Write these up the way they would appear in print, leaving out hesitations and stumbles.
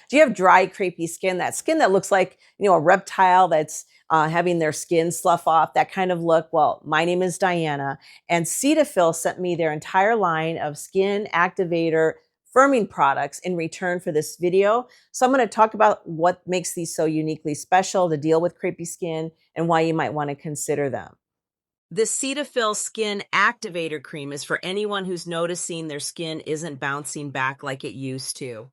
Do you have dry, crepey skin? That skin that looks like, a reptile that's having their skin slough off, that kind of look? Well, my name is Diana, and Cetaphil sent me their entire line of skin activator firming products in return for this video. So I'm going to talk about what makes these so uniquely special to deal with crepey skin and why you might want to consider them. This Cetaphil Skin Activator Cream is for anyone who's noticing their skin isn't bouncing back like it used to.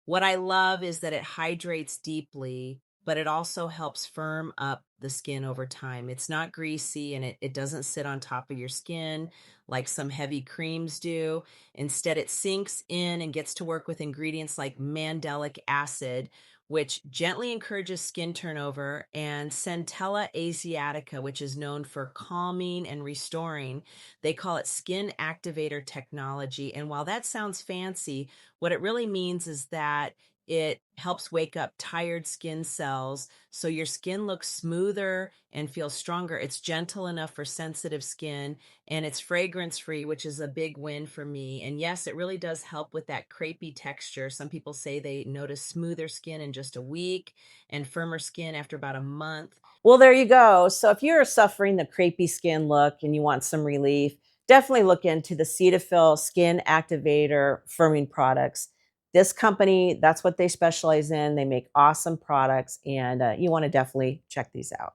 What I love is that it hydrates deeply, but it also helps firm up the skin over time. It's not greasy and it doesn't sit on top of your skin like some heavy creams do. Instead, it sinks in and gets to work with ingredients like mandelic acid, which gently encourages skin turnover, and Centella Asiatica, which is known for calming and restoring. They call it skin activator technology. And while that sounds fancy, what it really means is that it helps wake up tired skin cells so your skin looks smoother and feels stronger. It's gentle enough for sensitive skin, and it's fragrance free, which is a big win for me. And yes, it really does help with that crepey texture. Some people say they notice smoother skin in just a week and firmer skin after about a month. Well, there you go. So if you're suffering the crepey skin look and you want some relief, definitely look into the Cetaphil Skin Activator firming products. This company, that's what they specialize in. They make awesome products, and you want to definitely check these out.